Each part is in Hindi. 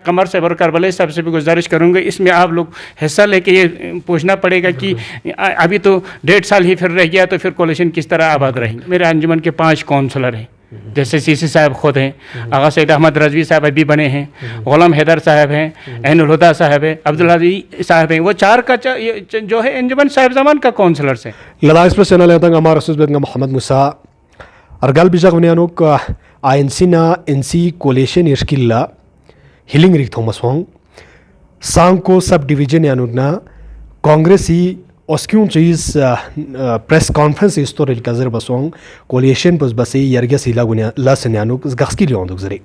कमर साहब और करबलाई साहब से भी गुजारिश करूँगा, इसमें आप लोग हिस्सा लेके ये पूछना पड़ेगा कि अभी तो 1.5 साल ही फिर रह गया तो फिर कोलिशन किस तरह आबाद रहेंगे। मेरे अंजुमन के 5 काउंसलर हैं, जैसे सीसी साहब खुद हैं, आगा सैयद अहमद रजवी साहब अभी बने हैं, गुलाम हैदर साहब हैं, ऐनुल हुदा साहब हैं, अब्दुल अजीज साहब हैं, वो 4 का जो है अंजुमन साहब जमान का काउंसलर्स हैं। लदा एक्सप्रेस चैनल है तंग हमारा सुबह मोहम्मद मुसा अर्गल बिजक ने अनुक आईएनसी ना एनसी कोलेशन इश्किल्ला हिलिंग रिक थॉमस होंग सांग को सब डिवीजन यानुक ना कांग्रेस ही Oskyun chis press conference history kazir basong coalition pos basi yarga sila gunya la senyanuk zgaski lionduk zri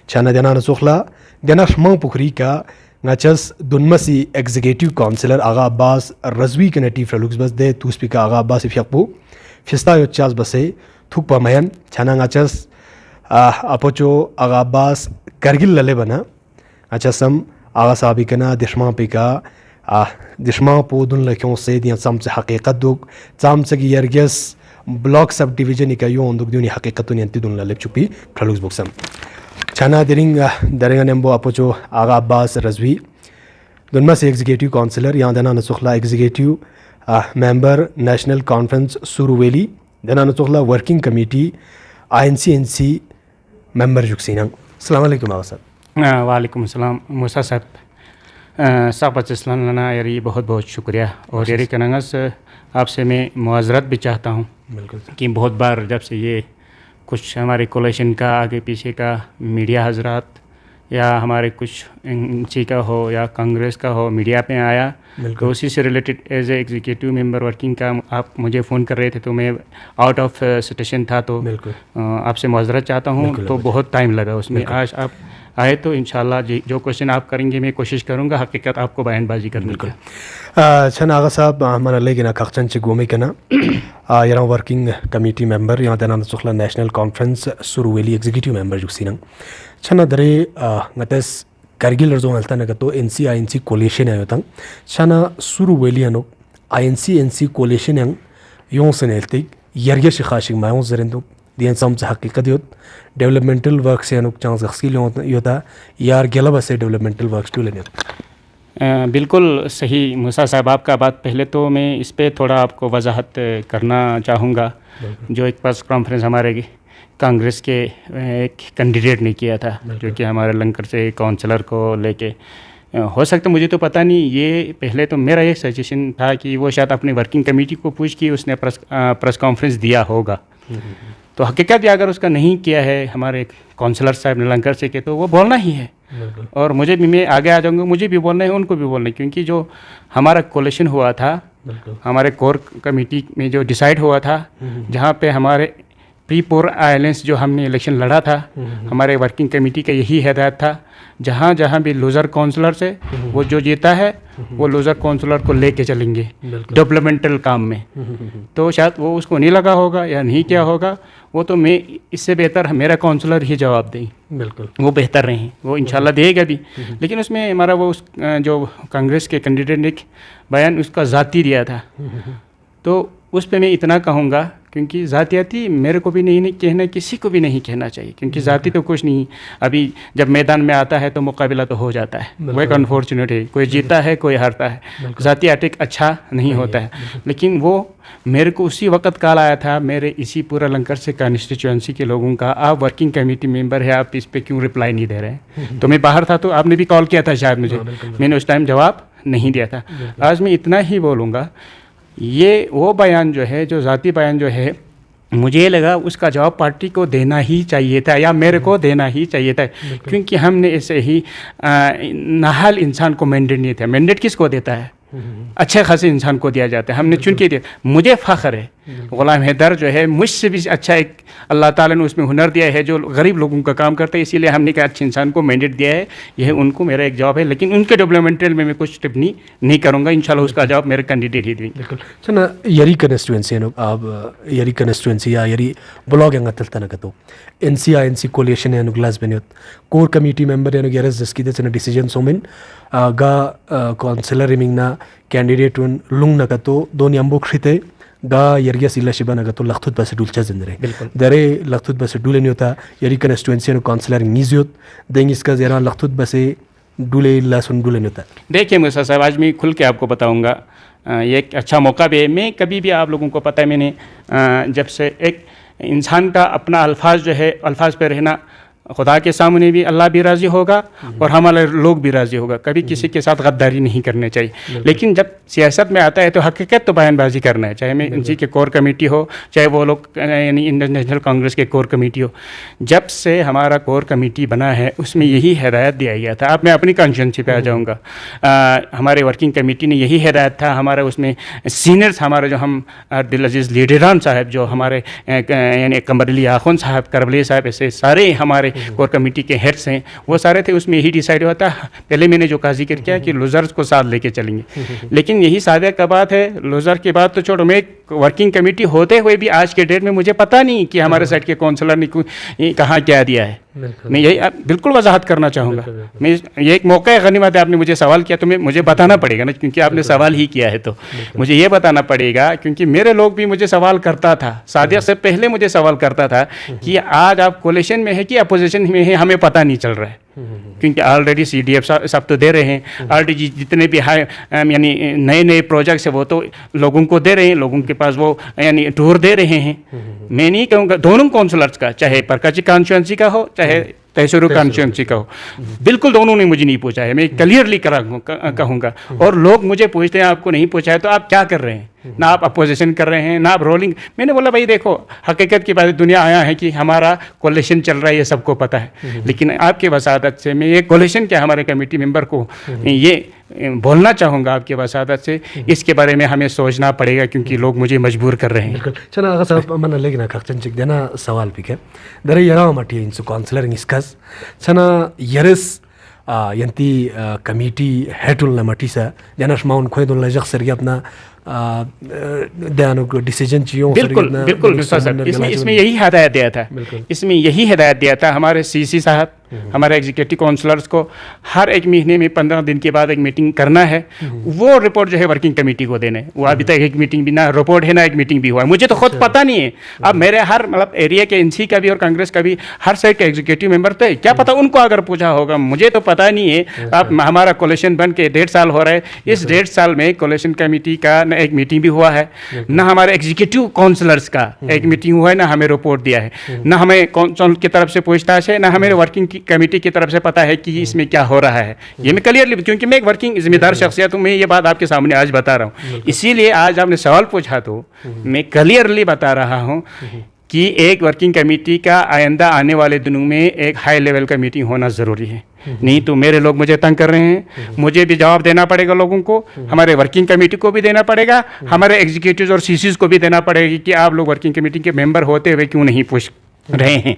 chana dana sukhla dana shmang pukri ka ngachas dunmasi executive councillor aga abbas razwi kanati fralux bas de tu speaker aga abbas ifyakbu fista yo chas base thukpa mayan chana ngachas apocho aga abbas kargil lale bana achasam aga sabikana dishma pika दिशमा पोदुन लक्यों से दिया सामसे हकीकत दुग सामसे की यर्गस ब्लॉक सब डिवीजन इकाइयों दुग दुनी हकीकत दुनी अंति दुन ललेप चुपी फ्लुक्स बुक्सम चना दरिंगा नेम्बो अपोचो आगा अब्बास रजवी दुनमा से एग्जीक्यूटिव काउंसलर यहाँ दना नसुखला एग्जीक्यूटिव मेंबर नेशनल कॉन्फ्रेंस सुरुवेली दना नसुखला वर्किंग कमेटी INC मेंबर जुक्सीना। अस्सलाम वालेकुम आगा साहब। वालेकुम सलाम मूसा साहब साहब इस्लाम यारी बहुत बहुत शुक्रिया और यारी कनंगस आपसे मैं मुआज़रत भी चाहता हूँ कि बहुत बार जब से ये कुछ हमारे कोलिशन का आगे पीछे का मीडिया हजरात या हमारे कुछ एनसी का हो या कांग्रेस का हो मीडिया पे आया तो उसी से related as a executive member working का आप मुझे फ़ोन कर रहे थे तो मैं आउट ऑफ स्टेशन था तो आपसे मुआज़रत चाहता हूँ तो बहुत टाइम लगा उसमें। आज आप आए तो इंशाल्लाह जो क्वेश्चन आप करेंगे मैं कोशिश करूँगा हकीकत आपको बयानबाजी करने की। छन आगा साहब हमारा लेकिन कक्षन से घूमे के ना यहाँ वर्किंग कमेटी मेंबर यहाँ देना सुखला नेशनल कॉन्फ्रेंस सुरुवेली एग्जीक्यूटिव मेंबर जुक्सीना छन दरे गतस करगिल रजो हलता न तो NC कोलिशन आयो तंग छना सुरुवेली अनो NC कोलिशन यंग यों से नेल्तिक यर्गे शिखाशिक मायों जरेंदो दियन सम हकीकत योत डेवलपमेंटल वर्क से अनुक चांस गस्किल योता यार गेला से डेवलपमेंटल वर्क टू लेने। बिल्कुल सही मूसा साहब आपका बात। पहले तो मैं इस पे थोड़ा आपको वजाहत करना चाहूँगा। जो एक प्रेस कॉन्फ्रेंस हमारे कांग्रेस के एक कैंडिडेट ने किया था जो कि हमारे लंकर से काउंसलर को लेके हो सकता मुझे तो पता नहीं, ये पहले तो मेरा ये सजेशन था कि वो शायद अपनी वर्किंग कमेटी को पूछ के उसने प्रेस कॉन्फ्रेंस दिया होगा। तो हकीकत ये अगर उसका नहीं किया है हमारे काउंसलर साहब ने लंकर से के तो वो बोलना ही है और मुझे भी मैं आगे आ जाऊंगा, मुझे भी बोलना है उनको भी बोलना है क्योंकि जो हमारा कोलिशन हुआ था हमारे कोर कमेटी में जो डिसाइड हुआ था जहाँ पे हमारे प्री पोर आइलेंस जो हमने इलेक्शन लड़ा था हमारे वर्किंग कमेटी का यही हिदायत था जहाँ जहाँ भी लूज़र काउंसलर से वो जो जीता है वो लूज़र काउंसलर को लेके चलेंगे डेवलपमेंटल काम में। तो शायद वो उसको नहीं लगा होगा या नहीं किया होगा, वो तो मैं इससे बेहतर मेरा काउंसलर ही जवाब दें। बिल्कुल वो बेहतर रहे, वो इंशाल्लाह देगा भी। लेकिन उसमें हमारा वो जो कांग्रेस के कैंडिडेट ने बयान उसका ज़ाती दिया था तो उस पर मैं इतना कहूँगा क्योंकि ज़ातियाती मेरे को भी नहीं कहना, किसी को भी नहीं कहना चाहिए क्योंकि ज़ाती तो कुछ नहीं। अभी जब मैदान में आता है तो मुकाबला तो हो जाता है, वो एक अनफॉर्चुनेट है, कोई जीता है कोई हारता है, ज़ाती अटैक अच्छा नहीं होता है। लेकिन वो मेरे को उसी वक्त कॉल आया था मेरे इसी पूरा लंकर से कॉन्स्टिट्यूएंसी के लोगों का, आप वर्किंग कमेटी मेंबर है आप इस पर क्यों रिप्लाई नहीं दे रहे हैं। तो मैं बाहर था तो आपने भी कॉल किया था शायद मुझे, मैंने उस टाइम जवाब नहीं दिया था। आज मैं इतना ही बोलूँगा, ये वो बयान जो है जो ज़ाती बयान जो है मुझे लगा उसका जवाब पार्टी को देना ही चाहिए था या मेरे को देना ही चाहिए था क्योंकि हमने ऐसे ही नाहल इंसान को मैंडेट नहीं था। मैंडेट किसको देता है? अच्छे खासे इंसान को दिया जाता है, हमने चुन के दिया। मुझे फ़ख्र है गुलाम हैदर जो है मुझसे भी अच्छा एक अल्लाह ताला ने उसमें हुनर दिया है जो गरीब लोगों का काम करता है, इसीलिए हमने कहा अच्छे इंसान को मैंडेट दिया है। यह उनको मेरा एक जवाब है, लेकिन उनके डेवलपमेंटल में मैं कुछ टिप्पणी नहीं करूँगा, इंशाल्लाह उसका जवाब मेरे कैंडिडेट ही देंगे। बिल्कुल चना यरी कॉन्स्टिट्यूएंसी आप यरी कॉन्स्टिट्यूएंसी या यरी ब्लॉग यांगा तलतना कतो NC कोलिशन यानु ग्लास बनियोत कोर कमिटी मेंबर यानु गरज जस्किदे चना डिसीजन सोमिन गा काउंसलर रिमिंगना कैंडिडेट उन लुंग नकतो दोन यंबो खिते गा यर्गिया सिला शिबा नगतो लखतुत बस डुलचा जिंदरे दरे लखतुत बस डुले नहीं होता यरी कॉन्स्टिट्यूएंसी यानु काउंसलर मीजियोत देंग इसका जरा लखतुत बसे डुले लासुन डुले नता। देखिए मुसा साहब, आज मैं खुल के आपको बताऊंगा, ये एक अच्छा मौका भी है। मैं कभी भी, आप लोगों को पता है, मैंने जब से एक इंसान का अपना अल्फाज जो है, अल्फाज पे रहना, खुदा के सामने भी अल्लाह भी राज़ी होगा और हमारे लोग भी राज़ी होगा। कभी किसी के साथ गद्दारी नहीं करनी चाहिए। लेकिन जब सियासत में आता है तो हकीकत तो बयानबाजी करना है, चाहे मैं एनसी के कोर कमेटी हो, चाहे वो लोग यानी इंडियन नेशनल कांग्रेस के कोर कमेटी हो। जब से हमारा कोर कमेटी बना है उसमें यही हिदायत दिया गया था। अब मैं अपनी कॉन्स्टिट्यूंसी पे आ जाऊँगा। हमारे वर्किंग कमेटी ने यही हिदायत था, हमारा उसमें सीनियर्स, हमारे जो हम अब्दुल अजीज़ लीडरान साहब, जो हमारे यानी कमर अली आखुन साहब, करबली साहब, ऐसे सारे हमारे कोर कमेटी के हेड्स हैं, वो सारे थे। उसमें यही डिसाइड हुआ था। पहले मैंने जो का जिक्र किया कि लूज़र्स को साथ लेके चलेंगे, लेकिन यही सादे का बात है। लूज़र की बात तो छोड़ो, मैं वर्किंग कमेटी होते हुए भी आज के डेट में मुझे पता नहीं कि हमारे साइड के काउंसलर ने कहाँ क्या दिया है। मैं यही बिल्कुल वजाहत करना चाहूँगा। मैं ये एक मौका है, गनीमत है, आपने मुझे सवाल किया तो मुझे बताना पड़ेगा ना, क्योंकि आपने सवाल ही किया है तो मुझे ये बताना पड़ेगा, क्योंकि मेरे लोग भी मुझे सवाल करता था, सादिया से पहले मुझे सवाल करता था कि आज आप कोलिशन में है कि अपोजिशन में है, हमें पता नहीं चल रहा है। क्योंकि ऑलरेडी CDF सब तो दे रहे हैं, ऑलरेडी जितने भी हाई यानी नए नए प्रोजेक्ट्स है वो तो लोगों को दे रहे हैं, लोगों के पास वो यानी टूर दे रहे हैं। मैं नहीं कहूँगा दोनों काउंसलर्स का, चाहे परकाची कॉन्स्टिट्यूंसी का हो चाहे तहसील कॉन्स्टिट्यूंसी का हो, बिल्कुल दोनों ने मुझे नहीं पूछा है। मैं क्लियरली कहूँगा। और लोग मुझे पूछते हैं आपको नहीं पूछा है तो आप क्या कर रहे हैं, ना आप अपोजिशन कर रहे हैं ना आप रोलिंग। मैंने बोला भाई देखो, हकीकत की बात, दुनिया आया है कि हमारा कोलिशन चल रहा है, ये सबको पता है। लेकिन आपके वसादत से मैं ये कोलिशन के हमारे कमेटी मेंबर को ये बोलना चाहूँगा आपके वसादत से, इसके बारे में हमें सोचना पड़ेगा, क्योंकि लोग मुझे मजबूर कर रहे हैं। चना अगर साहब मन लेकिन खर्चन देना सवाल भी है दरे यरा मटी इंसु काउंसलर इसकस चना यरस यंती कमेटी हेटुल मटी सा जनस माउन खोयदुल लजक सर अपना ध्यान को डिसीजन चाहिए। बिल्कुल बिल्कुल सर, इसमें यही हिदायत दिया था, इसमें यही हिदायत दिया था हमारे CC साहब, हमारे एग्जीक्यूटिव काउंसलर्स को हर एक महीने में 15 दिन के बाद एक मीटिंग करना है। वो रिपोर्ट जो है वर्किंग कमेटी को देना है। वो अभी तक एक मीटिंग भी ना रिपोर्ट है ना एक मीटिंग भी हुआ है, मुझे तो खुद पता नहीं है। अब मेरे हर मतलब एरिया के NC का भी और कांग्रेस का भी हर साइड के एग्जीक्यूटिव मेंबर थे, क्या पता उनको अगर पूछा होगा, मुझे तो पता नहीं है। अब हमारा कोलिशन बन के 1.5 साल हो रहा है, इस 1.5 साल में कोलिशन कमेटी का न एक मीटिंग भी हुआ है, ना हमारे एग्जीक्यूटिव काउंसलर्स का एक मीटिंग हुआ है, ना हमें रिपोर्ट दिया है, ना हमें काउंसिल की तरफ से पूछताछ है, ना हमें वर्किंग कमेटी की तरफ से पता है कि इसमें क्या हो रहा है। ये मैं क्लियरली, क्योंकि मैं एक वर्किंग जिम्मेदार शख्सियत हूँ, मैं ये बात आपके सामने आज बता रहा हूँ। इसीलिए आज आपने सवाल पूछा तो मैं क्लियरली बता रहा हूँ कि एक वर्किंग कमेटी का आइंदा आने वाले दिनों में एक हाई लेवल का मीटिंग होना ज़रूरी है। नहीं तो मेरे लोग मुझे तंग कर रहे हैं, मुझे भी जवाब देना पड़ेगा लोगों को, हमारे वर्किंग कमेटी को भी देना पड़ेगा, हमारे एग्जीक्यूटिव्स और CCs को भी देना पड़ेगा कि आप लोग वर्किंग कमेटी के मेंबर होते हुए क्यों नहीं पूछ रहे हैं।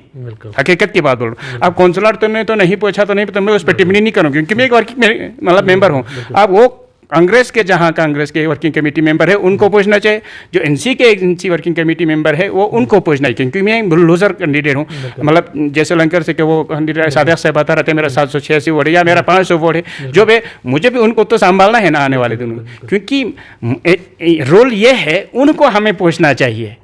हकीकत की बात बोल रहा हूँ। अब काउंसलर तो ने तो नहीं पूछा तो नहीं, तो मैं उस पर टिप्पणी नहीं करूँ, क्योंकि मैं एक वर्किंग मतलब मेंबर हूँ। अब वो कांग्रेस के जहाँ कांग्रेस के वर्किंग कमेटी मेंबर है उनको पूछना चाहिए, जो NC के NC वर्किंग कमेटी मेंबर है वो उनको पूछना चाहिए, क्योंकि मैं लूजर कैंडिडेट हूँ। मतलब जैसे लंकर से कि वो कैंडिडेट सादिक से बता रहे थे मेरा 786 वोट है या मेरा 500 वोट है, जो भी मुझे भी उनको तो संभालना है ना आने वाले दिनों में, क्योंकि रोल ये है उनको हमें पूछना चाहिए।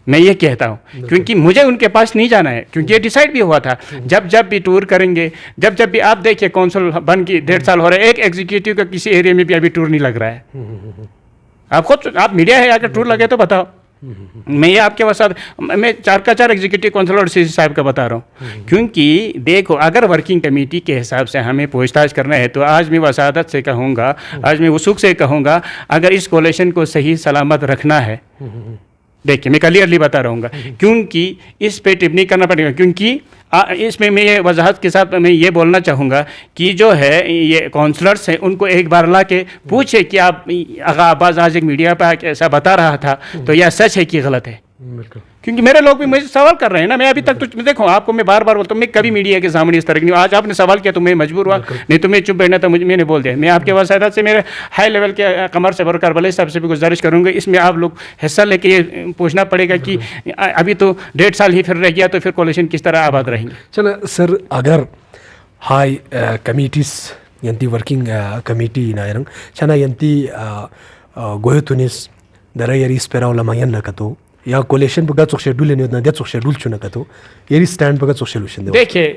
मैं ये कहता हूँ, क्योंकि मुझे उनके पास नहीं जाना है, क्योंकि ये डिसाइड भी हुआ था। जब भी टूर करेंगे, जब भी आप देखिए काउंसिल बन के 1.5 साल हो रहा है, एक एग्जीक्यूटिव का किसी एरिया में भी अभी टूर नहीं लग रहा है। आप खुद, आप मीडिया है, अगर टूर लगे तो बताओ। मैं ये आपके वसात, मैं 4 का 4 एग्जीक्यूटिव काउंसिलर और CC साहब का बता रहा हूँ, क्योंकि देखो अगर वर्किंग कमेटी के हिसाब से हमें पूछताछ करना है तो आज मैं वसादत से कहूँगा, आज मैं वसूख से कहूँगा, अगर इस कोलिशन को सही सलामत रखना है, देखिए मैं क्लियरली बता रहूँगा, क्योंकि इस पे टिप्पणी करना पड़ेगा, क्योंकि इसमें मैं ये वजाहत के साथ मैं ये बोलना चाहूँगा कि जो है ये काउंसलर्स हैं उनको एक बार ला के पूछे कि आप आगा अब्बास आज एक मीडिया पर ऐसा बता रहा था तो यह सच है कि गलत है। क्योंकि मेरे लोग भी मुझे सवाल कर रहे हैं ना, मैं अभी तक तो देखो आपको मैं बार बार बोलता हूँ, मैं कभी मीडिया के सामने इस तरह की नहीं, आज आपने सवाल किया तो मैं मजबूर हुआ, नहीं तो मैं चुप बैठना था, मैंने बोल दिया। मैं आपके वसादत से मेरे हाई लेवल के कमर से बरकर भले साहब से भी गुजारिश करूँगा, इसमें आप लोग हिस्सा लेके ये पूछना पड़ेगा कि अभी तो 1.5 साल ही फिर रह गया तो फिर कोलिशन किस तरह आबाद रहेंगे। चलो सर, अगर हाई कमिटीज यंती वर्किंग कमेटी नायरंग चना यंती गोयतुनिस दरायरी स्पेराव लमायन लकतो या कोलेशन पर गचोक शेड्यूल नहीं होता, गचोक शेड्यूल चुना का तो ये स्टैंड पर गचोक सोल्यूशन दे। देखिए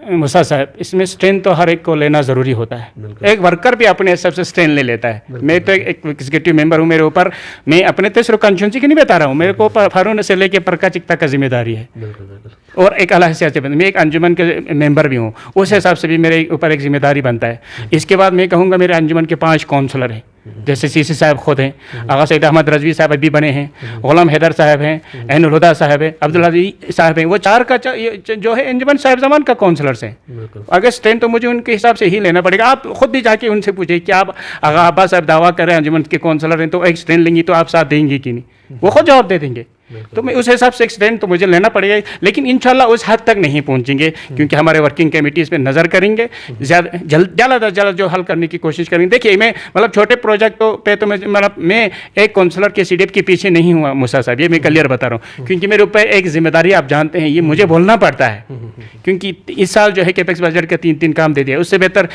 मुसा साहब, इसमें स्ट्रेन तो हर एक को लेना ज़रूरी होता है। एक वर्कर भी अपने हिसाब से स्ट्रेन ले लेता है। मैं तो एक एग्जीक्यूटिव मेंबर हूँ, मेरे ऊपर मैं अपने तो सिर्फ कंस्टिट्यूंसी की नहीं बता रहा हूँ, मेरे को फारून से लेके परका चिकता का जिम्मेदारी है। और एक अलग से मैं एक अंजुमन के मेंबर भी हूँ, उस हिसाब से भी मेरे ऊपर एक जिम्मेदारी बनता है। इसके बाद मैं कहूँगा मेरे अंजुमन के 5 काउंसलर हैं, जैसे सीसी साहब खुद हैं, आगा सईद अहमद रजवी साहब अभी बने हैं, गुलाम हैदर साहब हैं, ऐनुल हुदा साहब हैं, अब्दुल अजीज साहब हैं। वो 4 का जो है अंजुमन साहब जमान का काउंसलर्स हैं। अगर स्ट्रेंथ तो मुझे उनके हिसाब से ही लेना पड़ेगा। आप खुद भी जाके उनसे पूछिए कि आप आगा अब्बास साहब दावा कर रहे हैं अंजुमन के काउंसलर हैं, तो एक स्ट्रेंथ लेंगी तो आप साथ देंगे कि नहीं, वो खुद जवाब दे देंगे। तो मैं उस हिसाब से एक स्टैंड तो मुझे लेना पड़ेगा, लेकिन इंशाल्लाह उस हद तक नहीं पहुंचेंगे, क्योंकि हमारे वर्किंग कमेटी इस पर नज़र करेंगे, ज़्यादा जल्द जो हल करने की कोशिश करेंगे। देखिए मैं मतलब छोटे प्रोजेक्ट पे तो मैं एक काउंसलर के सीडीएफ के पीछे नहीं हुआ मुसा साहब, ये मैं क्लियर बता रहा हूँ, क्योंकि मेरे ऊपर एक जिम्मेदारी आप जानते हैं, ये मुझे बोलना पड़ता है, क्योंकि इस साल जो है कैपेक्स बजट का 3 काम दे दिया। उससे बेहतर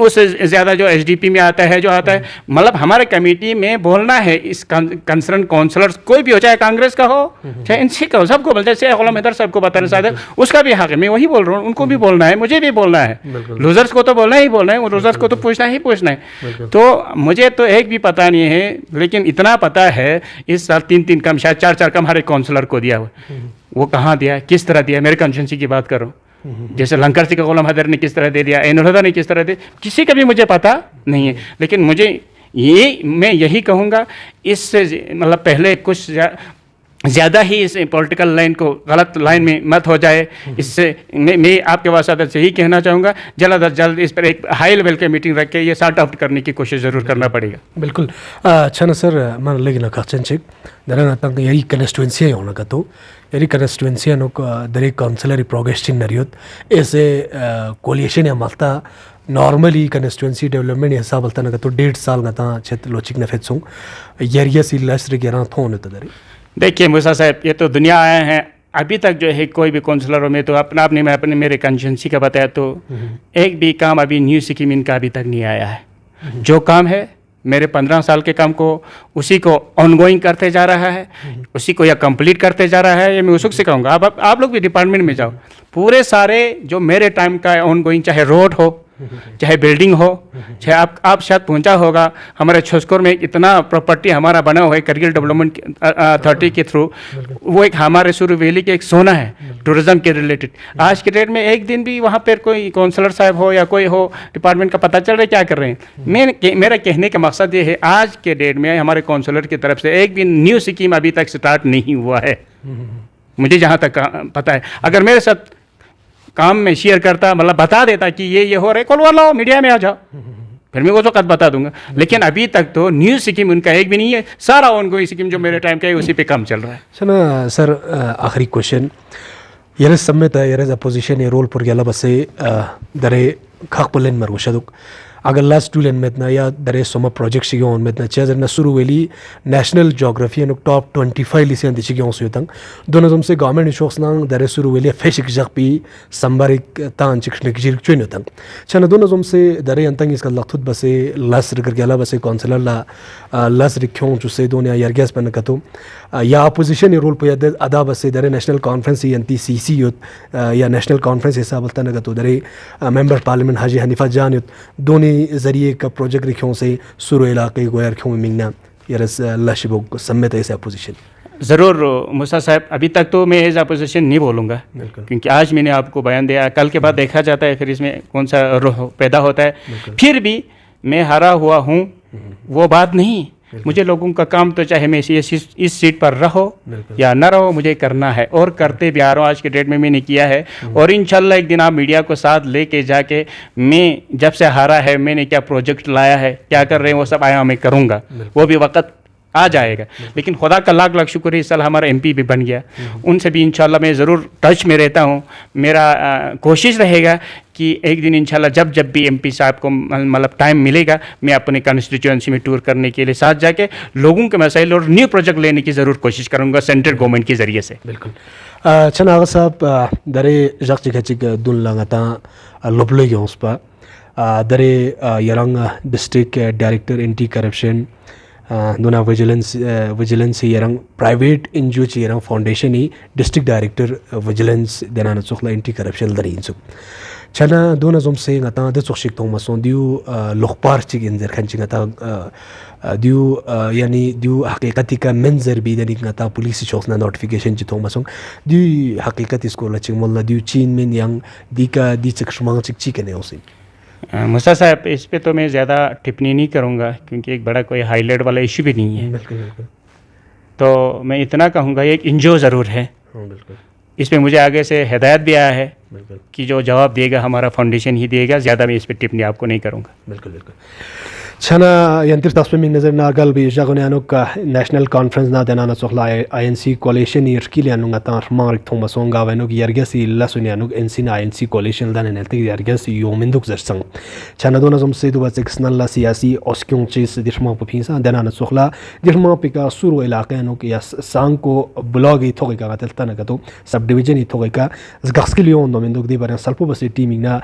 उससे ज़्यादा जो एचडीपी में आता है, जो आता है, मतलब हमारे कमेटी में बोलना है। इस कंसर्न काउंसलर्स कोई भी हो, चाहे कांग्रेस का हो चाहे एनसी का हो, सबको बोलते हैं। गुलाम हैदर साहब को बता रहे शायद, उसका भी हक है, मैं वही बोल रहा हूँ, उनको भी बोलना है, मुझे भी बोलना है। लूजर्स को तो बोलना ही बोलना है, लूजर्स को तो पूछना ही पूछना है। तो मुझे तो एक भी पता नहीं है, लेकिन इतना पता है इस साल 3 कम, शायद 4 कम हर एक काउंसलर को दिया हुआ। वो कहाँ दिया, किस तरह दिया, मेरे कंस्टिट्यूंसी की बात करो, जैसे लंकर सिंह का गुलाम हैदर ने किस तरह दे दिया, ऐनुल हुदा ने किस तरह दे, किसी का भी मुझे पता नहीं है। लेकिन मुझे मैं यही कहूँगा, इससे मतलब पहले कुछ ज़्यादा ही इस पॉलिटिकल लाइन को गलत लाइन में मत हो जाए। इससे मैं आपके वास्ते से ही कहना चाहूँगा, जल्द अज जल्द इस पर एक हाई लेवल की मीटिंग रख के ये सॉर्ट आउट करने की कोशिश ज़रूर करना पड़ेगा। बिल्कुल अच्छा ना सर, मन लेकिन खर्चन दर तंग यही कन्स्टिट्यूंसी होना का तो यही कन्स्टिट्यूंसी दर काउंसलर प्रोग्रेशन नरियोत ऐसे कोलिएशन या मलता नॉर्मली कन्स्टिट्यूंसी डेवलपमेंट हिसाब अलता का तो 1.5 साल गता क्षेत्र लोचिक न फेंसूँ यरिया सी लश्र गिरा थोन होता दरी। देखिए मुसा साहब, ये तो दुनिया आए हैं, अभी तक जो है कोई भी काउंसलरों में तो अपना मैं अपने मेरे कंस्टिट्यूंसी का बताया तो एक भी काम अभी न्यू सिक्किम इनका अभी तक नहीं आया है। जो काम है मेरे 15 साल के काम को उसी को ऑनगोइंग करते जा रहा है, उसी को या कंप्लीट करते जा रहा है। ये मैं उसको से कहूँगा, आप लोग भी डिपार्टमेंट में जाओ, पूरे सारे जो मेरे टाइम का ऑनगोइंग, चाहे रोड हो, चाहे बिल्डिंग हो, चाहे आप शायद पहुंचा होगा हमारे छोस्कोर में इतना प्रॉपर्टी हमारा बना हुआ है करगिल डेवलपमेंट अथॉरिटी के थ्रू, वो एक हमारे सुरू वैली के एक सोना है टूरिज्म के रिलेटेड। आज के डेट में एक दिन भी वहाँ पर कोई काउंसलर साहब हो या कोई हो डिपार्टमेंट का पता चल रहा है क्या कर रहे हैं। मेरा कहने का मकसद ये है, आज के डेट में हमारे काउंसलर की तरफ से एक भी न्यू स्कीम अभी तक स्टार्ट नहीं हुआ है, मुझे जहाँ तक पता है। अगर मेरे साथ काम में शेयर करता, मतलब बता देता कि ये हो रहा है, कॉल वाला मीडिया में आ जाओ, फिर मैं वो तो कद बता दूंगा। लेकिन अभी तक तो न्यू स्कीम उनका एक भी नहीं है, सारा ऑनगोइंग स्कीम जो मेरे टाइम का है उसी पे काम चल रहा है। सर सर आखिरी क्वेश्चन, यरे सम्मेत यरे अपोजिशन ये रोल पर गेला बसे दरे खक पुलन मरगुशदुक अगर लास्ट 2 लेन में या दरे सोमा प्रोजेक्ट शिगे ऑन में चेजर न शुरू वेली नेशनल ज्योग्राफी एंड टॉप 25 लिसे अंत शिगे ऑन सुयतंग दोनों तुम से गवर्नमेंट इशोक्स नांग दरे शुरू वेली फेशिक जगपी संबारिक तान चिकने की जिरक चुन होतंग चना दोनों तुम से दरे अंतंग इसका लखुत बसे लास्ट रिकर गेला बसे काउंसलर ला लास्ट रिक्यों चुसे दोनों यारगेस पन कतो या अपोजिशन रोल पे अदा बसे दरे नेशनल कॉन्फ्रेंस एंटी सीसी युत या नेशनल कॉन्फ्रेंस हिसाब तन कतो दरे मेंबर पार्लियामेंट हाजी हनीफा जान युत दोनों जरिए का प्रोजेक्ट रिक्यों से शुरू इलाके गोयर क्यों मिंगना यरस लशिबो सम्मेत ऐसे अपोजिशन ज़रूर मूसा साहब, अभी तक तो मैं एज अपोजिशन नहीं बोलूँगा, क्योंकि आज मैंने आपको बयान दिया, कल के बाद देखा जाता है फिर इसमें कौन सा रूह पैदा होता है। फिर भी मैं हारा हुआ हूँ वो बात नहीं, मुझे लोगों का काम तो चाहे मैं इस सीट पर रहो या ना रहो मुझे करना है, और करते भी आ रहा हूँ। आज के डेट में मैंने किया है, और इंशाल्लाह एक दिन आप मीडिया को साथ लेके जाके मैं जब से हारा है मैंने क्या प्रोजेक्ट लाया है, क्या कर रहे हैं, वो सब आया मैं करूँगा, वो भी वक्त आ जाएगा। लेकिन खुदा का लाख लाख शुक्र है इस साल हमारा एमपी भी बन गया, उनसे भी इंशाल्लाह मैं ज़रूर टच में रहता हूँ। मेरा कोशिश रहेगा कि एक दिन इंशाल्लाह जब भी एमपी साहब को मतलब टाइम मिलेगा मैं अपने कॉन्स्टिट्यूएंसी में टूर करने के लिए साथ जाके लोगों के मसाइल और न्यू प्रोजेक्ट लेने की ज़रूर कोशिश करूँगा सेंट्रल गवर्नमेंट के ज़रिए से। बिल्कुल चना आगा साहब दरे जग चिक दुन लगाता लोबले उस पर दरे यरंग डिस्ट्रिक्ट डायरेक्टर एंटी करप्शन दुना vigilance yerang private NGO chi yerang foundation ni district director vigilance dena na chokla anti corruption darin chu chana dona zom se ngata de chokshik thong ma son diu lokpar chi inzer khan chi ngata diu yani diu haqiqati ka menzer bi deni ngata police chok na notification chi thong ma song diu haqiqati school chi molla diu chin min yang dika di chakshmang chi kene osin मूसा साहब इस पे तो मैं ज़्यादा टिप्पणी नहीं करूँगा क्योंकि एक बड़ा कोई हाईलाइट वाला इशू भी नहीं है। बिल्कुल बिल्कुल। तो मैं इतना कहूँगा एक इंजो ज़रूर है। बिल्कुल। इस पे मुझे आगे से हिदायत भी आया है बिल्कुल कि जो जवाब देगा हमारा फाउंडेशन ही देगा, ज़्यादा मैं इस पे टिप्पणी आपको नहीं करूँगा। बिल्कुल बिल्कुल। छना यंत्र तस्वीर में नजर नागल भी जागोनियानो का नेशनल कॉन्फ्रेंस ना देना ना सोखला आईएनसी कोalition यर्किलियानो ngata मार्क थोमा सोंगा वेनो की यर्गसी लसुनियानो एनसी ना आईएनसी कोalition दाने नेल्ते यर्गसी योमिंदुक जरसंग छना दोना जम से दुबा सेक्शनल ला सियासी ओस्क्यों चीज दिशमा पफिसा देना ना सोखला दिशमा पिका सुरु इलाके नो की सांग को ब्लॉग थोगे का तलता ना तो सब डिवीजन थोगे का गस्किलियोन दोमिंदुक दि बरन सल्पो बसे टीमिंग ना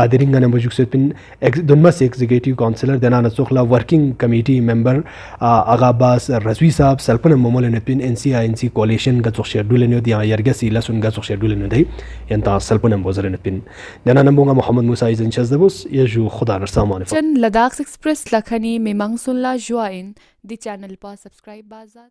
दिरिंगा ने बजुक से पिन दोनमा से एग्जीक्यूटिव काउंसिलर देना चोखला वर्किंग कमेटी मेंबर आगा अब्बास रजवी साहब सल्पन मोमोले नेपिन एनसी कोalition का चोख शेड्यूल ने दिया यरगसी लसुन का चोख शेड्यूल ने दई यंता सल्पन बोजर नेपिन देना नंबोंगा मोहम्मद मुसा इजन शजदबुस यजु खुदा नरसामान चन लद्दाख एक्सप्रेस लखनी मेमंग सुनला जुआइन दी चैनल पर सब्सक्राइब बाजात।